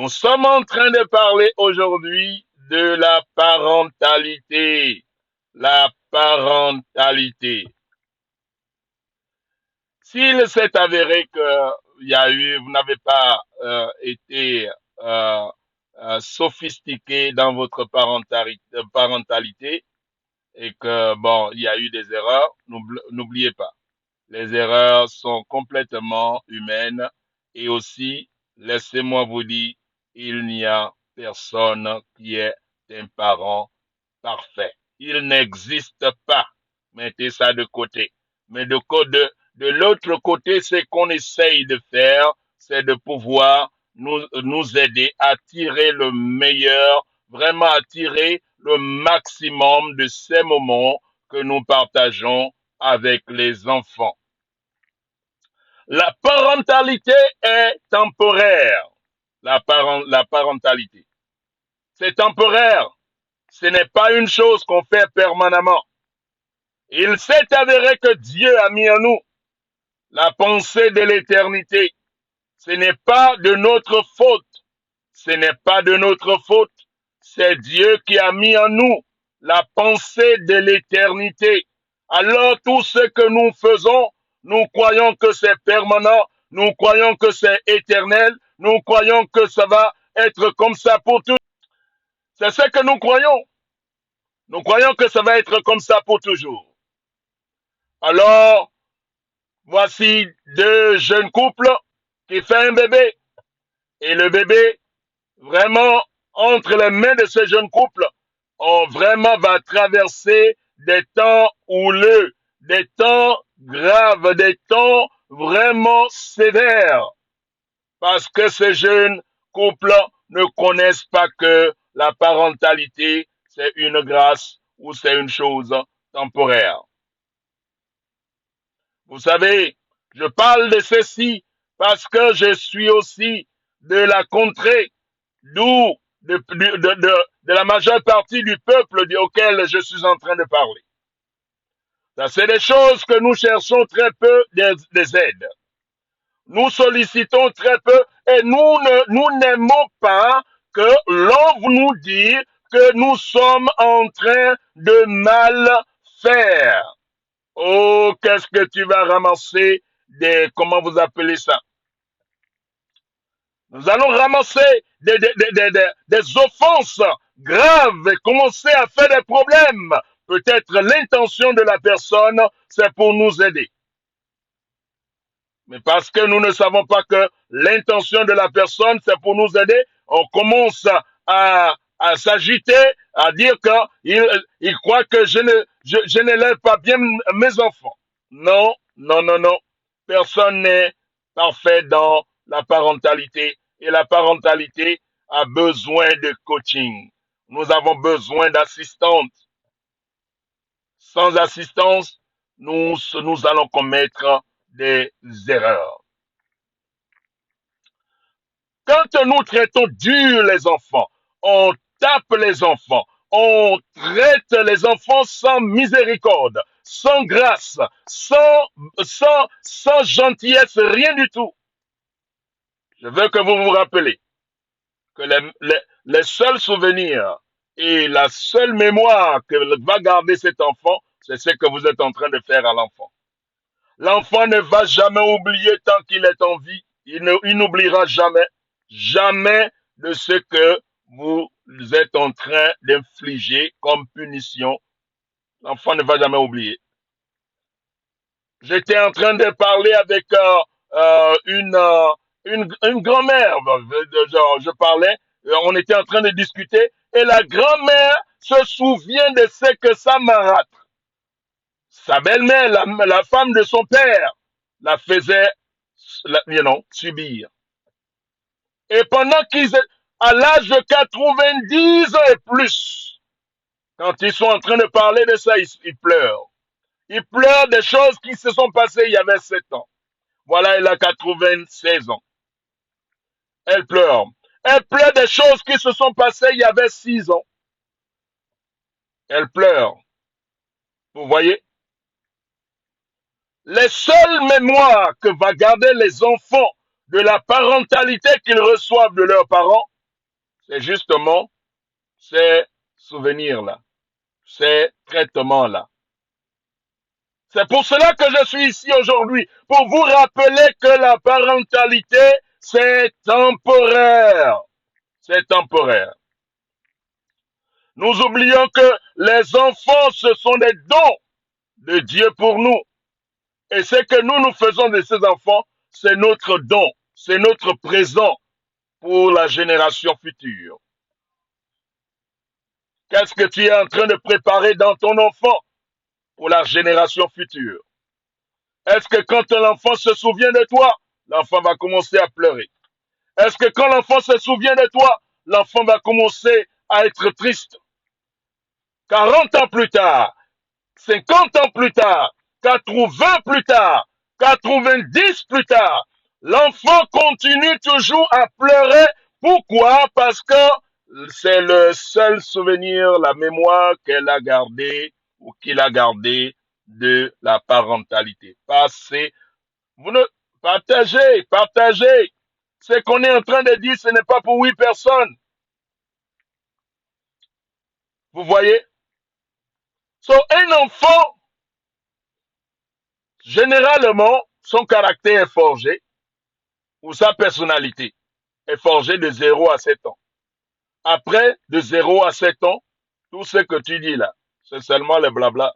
Nous sommes en train de parler aujourd'hui de la parentalité. La parentalité. S'il s'est avéré que vous n'avez pas été euh, sophistiqué dans votre parentalité et que bon, il y a eu des erreurs, n'oubliez pas, les erreurs sont complètement humaines et aussi, laissez-moi vous dire, il n'y a personne qui est un parent parfait. Il n'existe pas. Mettez ça de côté. Mais de l'autre côté, ce qu'on essaye de faire, c'est de pouvoir nous aider à tirer le meilleur, vraiment à tirer le maximum de ces moments que nous partageons avec les enfants. La parentalité est temporaire. La parentalité, c'est temporaire. Ce n'est pas une chose qu'on fait permanemment. Il s'est avéré que Dieu a mis en nous la pensée de l'éternité. Ce n'est pas de notre faute. Ce n'est pas de notre faute. C'est Dieu qui a mis en nous la pensée de l'éternité. Alors tout ce que nous faisons, nous croyons que c'est permanent, nous croyons que c'est éternel, nous croyons que ça va être comme ça pour tout. C'est ce que nous croyons. Nous croyons que ça va être comme ça pour toujours. Alors, voici deux jeunes couples qui font un bébé. Et le bébé, vraiment, entre les mains de ce jeune couple, on vraiment va traverser des temps houleux, des temps graves, des temps vraiment sévères. Parce que ces jeunes couples ne connaissent pas que la parentalité, c'est une grâce ou c'est une chose temporaire. Vous savez, je parle de ceci parce que je suis aussi de la contrée, d'où de la majeure partie du peuple auquel je suis en train de parler. Ça, c'est des choses que nous cherchons très peu des aides. Nous sollicitons très peu et nous n'aimons pas que l'on nous dise que nous sommes en train de mal faire. Oh, qu'est-ce que tu vas ramasser comment vous appelez ça? Nous allons ramasser des offenses graves et commencer à faire des problèmes. Peut-être l'intention de la personne, c'est pour nous aider. Mais parce que nous ne savons pas que l'intention de la personne, c'est pour nous aider, on commence à s'agiter, à dire qu'il croit que je n'élève pas bien mes enfants. Non, non, non, non. Personne n'est parfait dans la parentalité. Et la parentalité a besoin de coaching. Nous avons besoin d'assistante. Sans assistance, nous allons commettre des erreurs. Quand nous traitons dur les enfants, on tape les enfants, on traite les enfants sans miséricorde, sans grâce, sans gentillesse, rien du tout. Je veux que vous vous rappelez que les seuls souvenirs et la seule mémoire que va garder cet enfant, c'est ce que vous êtes en train de faire à l'enfant. L'enfant ne va jamais oublier tant qu'il est en vie. Il n'oubliera jamais, jamais de ce que vous êtes en train d'infliger comme punition. L'enfant ne va jamais oublier. J'étais en train de parler avec une grand-mère. Je parlais, on était en train de discuter et la grand-mère se souvient de ce que sa marâtre, sa belle-mère, la femme de son père, la faisait subir. Et pendant qu'ils étaient à l'âge de 90 ans et plus, quand ils sont en train de parler de ça, ils pleurent. Ils pleurent des choses qui se sont passées il y avait 7 ans. Voilà, elle a 96 ans. Elle pleure. Elle pleure des choses qui se sont passées il y avait 6 ans. Elle pleure. Vous voyez? Les seules mémoires que va garder les enfants de la parentalité qu'ils reçoivent de leurs parents, c'est justement ces souvenirs-là, ces traitements-là. C'est pour cela que je suis ici aujourd'hui, pour vous rappeler que la parentalité, c'est temporaire. C'est temporaire. Nous oublions que les enfants, ce sont des dons de Dieu pour nous. Et ce que nous faisons de ces enfants, c'est notre don, c'est notre présent pour la génération future. Qu'est-ce que tu es en train de préparer dans ton enfant pour la génération future? Est-ce que quand l'enfant se souvient de toi, l'enfant va commencer à pleurer? Est-ce que quand l'enfant se souvient de toi, l'enfant va commencer à être triste? 40 ans plus tard, 50 ans plus tard, 80 plus tard, 90 plus tard, l'enfant continue toujours à pleurer. Pourquoi? Parce que c'est le seul souvenir, la mémoire qu'elle a gardé ou qu'il a gardé de la parentalité. Vous ne partagez. Ce qu'on est en train de dire, ce n'est pas pour 8 personnes. Vous voyez? Un enfant, généralement, son caractère est forgé ou sa personnalité est forgée de 0 à 7 ans. Après, de 0 à 7 ans, tout ce que tu dis là, c'est seulement les blabla.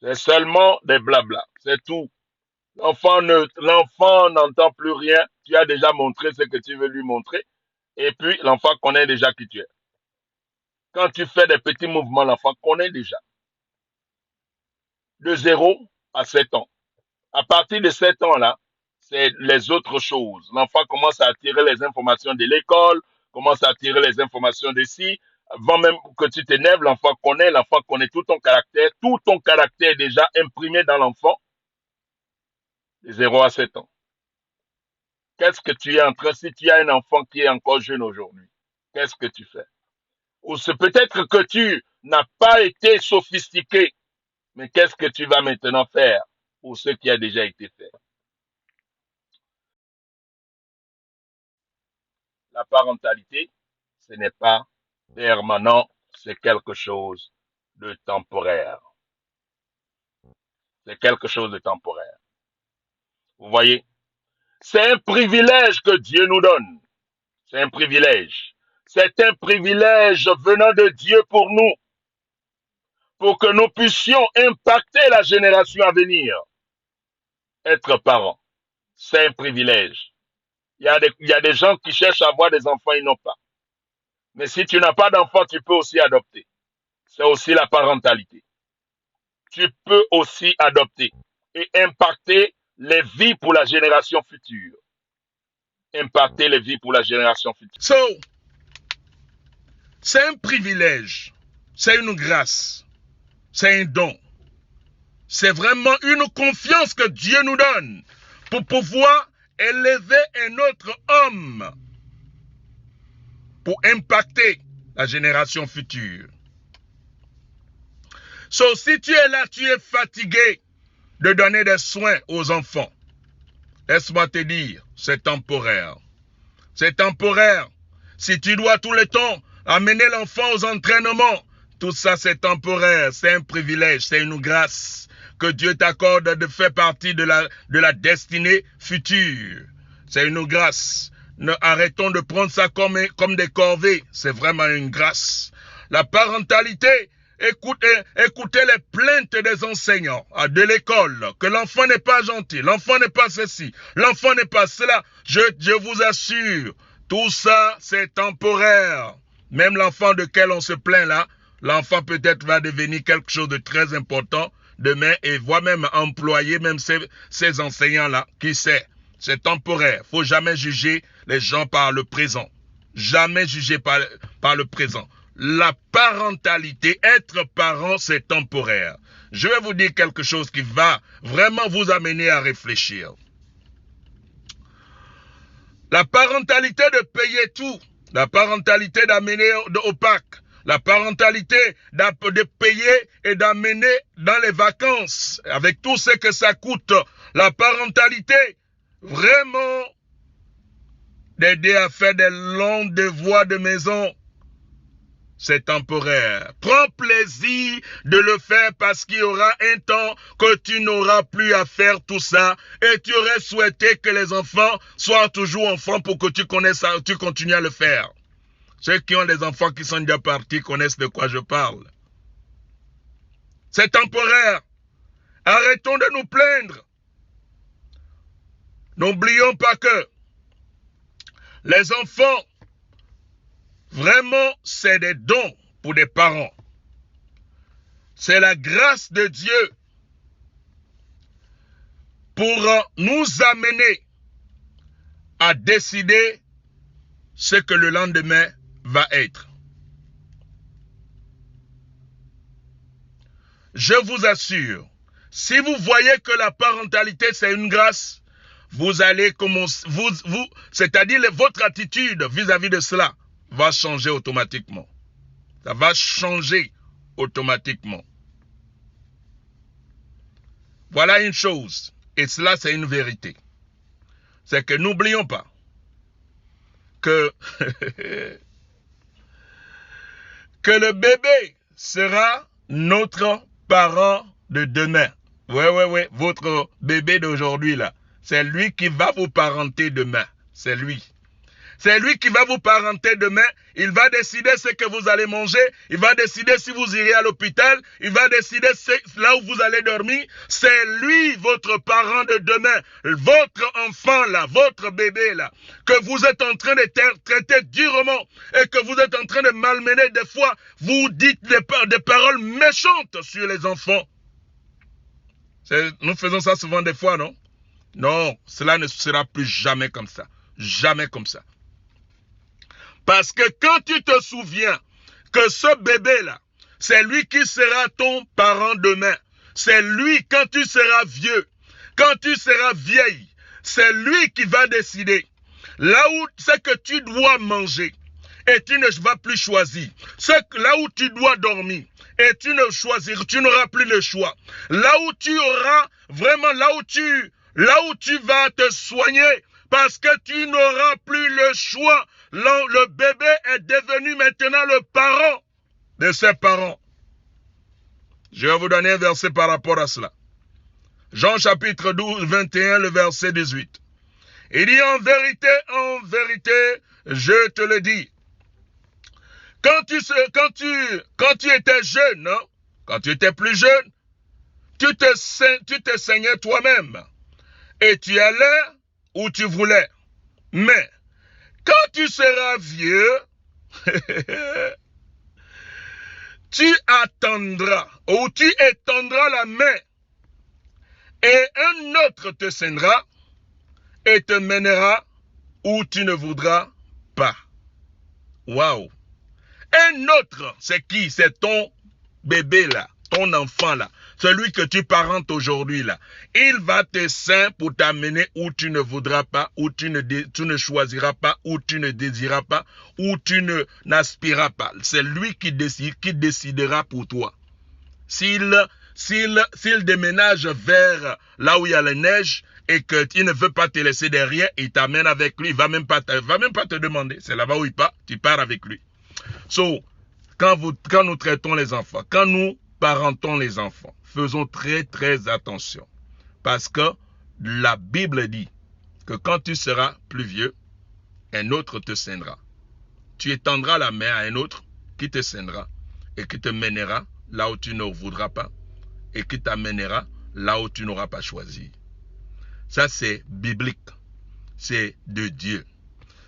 C'est seulement des blabla. C'est tout. L'enfant n'entend plus rien. Tu as déjà montré ce que tu veux lui montrer. Et puis, l'enfant connaît déjà qui tu es. Quand tu fais des petits mouvements, l'enfant connaît déjà. De 0 à 7 ans. À partir de 7 ans-là, c'est les autres choses. L'enfant commence à attirer les informations de l'école, commence à attirer les informations d'ici. Avant même que tu t'énerves, l'enfant connaît tout ton caractère est déjà imprimé dans l'enfant de 0 à 7 ans. Qu'est-ce que tu es en train, si tu as un enfant qui est encore jeune aujourd'hui, qu'est-ce que tu fais? Ou c'est peut-être que tu n'as pas été sophistiqué, mais qu'est-ce que tu vas maintenant faire pour ce qui a déjà été fait? La parentalité, ce n'est pas permanent, c'est quelque chose de temporaire. C'est quelque chose de temporaire. Vous voyez? C'est un privilège que Dieu nous donne. C'est un privilège. C'est un privilège venant de Dieu pour nous, pour que nous puissions impacter la génération à venir. Être parents, c'est un privilège. Il y a des gens qui cherchent à avoir des enfants, ils n'ont pas. Mais si tu n'as pas d'enfant, tu peux aussi adopter. C'est aussi la parentalité. Tu peux aussi adopter et impacter les vies pour la génération future. Impacter les vies pour la génération future. C'est un privilège, c'est une grâce, c'est un don. C'est vraiment une confiance que Dieu nous donne pour pouvoir élever un autre homme pour impacter la génération future. Si tu es là, tu es fatigué de donner des soins aux enfants, laisse-moi te dire, c'est temporaire. C'est temporaire. Si tu dois tout le temps amener l'enfant aux entraînements, tout ça c'est temporaire, c'est un privilège, c'est une grâce que Dieu t'accorde de faire partie de la destinée future. C'est une grâce. Arrêtons de prendre ça comme des corvées, c'est vraiment une grâce. La parentalité, écoutez les plaintes des enseignants de l'école, que l'enfant n'est pas gentil, l'enfant n'est pas ceci, l'enfant n'est pas cela. Je vous assure, tout ça c'est temporaire. Même l'enfant de quel on se plaint là, l'enfant peut-être va devenir quelque chose de très important demain et voire même employer même ces enseignants-là. Qui sait? C'est temporaire. Faut jamais juger les gens par le présent. Jamais juger par le présent. La parentalité, être parent, c'est temporaire. Je vais vous dire quelque chose qui va vraiment vous amener à réfléchir. La parentalité de payer tout, la parentalité d'amener au Pâques, la parentalité de payer et d'amener dans les vacances, avec tout ce que ça coûte, la parentalité, vraiment, d'aider à faire des longs devoirs de maison. C'est temporaire. Prends plaisir de le faire parce qu'il y aura un temps que tu n'auras plus à faire tout ça et tu aurais souhaité que les enfants soient toujours enfants pour que tu connaisses ça, tu continues à le faire. Ceux qui ont des enfants qui sont déjà partis connaissent de quoi je parle. C'est temporaire. Arrêtons de nous plaindre. N'oublions pas que les enfants, vraiment, c'est des dons pour des parents. C'est la grâce de Dieu pour nous amener à décider ce que le lendemain va être. Je vous assure, si vous voyez que la parentalité c'est une grâce, vous allez commencer, c'est-à-dire votre attitude vis-à-vis de cela va changer automatiquement. Ça va changer automatiquement. Voilà une chose, et cela c'est une vérité. C'est que n'oublions pas que, que le bébé sera notre parent de demain. Oui, votre bébé d'aujourd'hui là. C'est lui qui va vous parenter demain. C'est lui. C'est lui qui va vous parenter demain. Il va décider ce que vous allez manger. Il va décider si vous irez à l'hôpital. Il va décider là où vous allez dormir. C'est lui, votre parent de demain. Votre enfant là, votre bébé là, que vous êtes en train de traiter durement et que vous êtes en train de malmener des fois. Vous dites des paroles méchantes sur les enfants. Nous faisons ça souvent des fois, non? Non, cela ne sera plus jamais comme ça. Jamais comme ça. Parce que quand tu te souviens que ce bébé-là, c'est lui qui sera ton parent demain. C'est lui quand tu seras vieux, quand tu seras vieille. C'est lui qui va décider. Là où c'est que tu dois manger et tu ne vas plus choisir. Là où tu dois dormir et tu n'auras plus le choix. Là où tu auras vraiment, là où tu vas te soigner, parce que tu n'auras plus le choix. Le bébé est devenu maintenant le parent de ses parents. Je vais vous donner un verset par rapport à cela. Jean chapitre 12, 21, le verset 18. Il dit en vérité, je te le dis. Quand tu étais jeune, hein, quand tu étais plus jeune, tu te saignais toi-même. Et tu allais où tu voulais. Mais, quand tu seras vieux, tu attendras, ou tu étendras la main, et un autre te saignera, et te mènera où tu ne voudras pas. Waouh! Un autre, c'est qui? C'est ton bébé là, ton enfant là. Celui que tu parentes aujourd'hui là, il va te ceindre pour t'amener où tu ne voudras pas, où tu ne choisiras pas, où tu ne désiras pas, où tu n'aspiras pas. C'est lui qui décidera pour toi. S'il déménage vers là où il y a la neige et qu'il ne veut pas te laisser derrière, il t'amène avec lui, il va même pas te demander. C'est là-bas où il part, tu pars avec lui. So, quand nous traitons les enfants, quand nous parentons les enfants, faisons très très attention. Parce que la Bible dit que quand tu seras plus vieux, un autre te saignera. Tu étendras la main à un autre qui te saignera et qui te mènera là où tu ne voudras pas et qui t'amènera là où tu n'auras pas choisi. Ça c'est biblique. C'est de Dieu.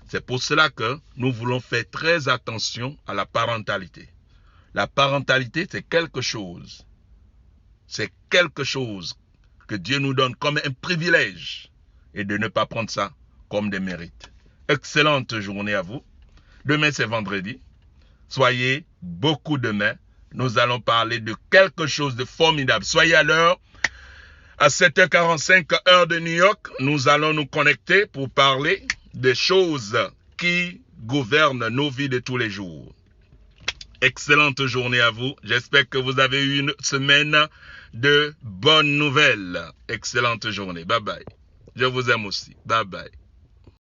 C'est pour cela que nous voulons faire très attention à la parentalité. La parentalité, c'est quelque chose. C'est quelque chose que Dieu nous donne comme un privilège et de ne pas prendre ça comme des mérites. Excellente journée à vous. Demain, c'est vendredi. Soyez beaucoup demain. Nous allons parler de quelque chose de formidable. Soyez à l'heure. À 7h45, heure de New York, nous allons nous connecter pour parler des choses qui gouvernent nos vies de tous les jours. Excellente journée à vous. J'espère que vous avez eu une semaine de bonnes nouvelles. Excellente journée. Bye bye. Je vous aime aussi. Bye bye.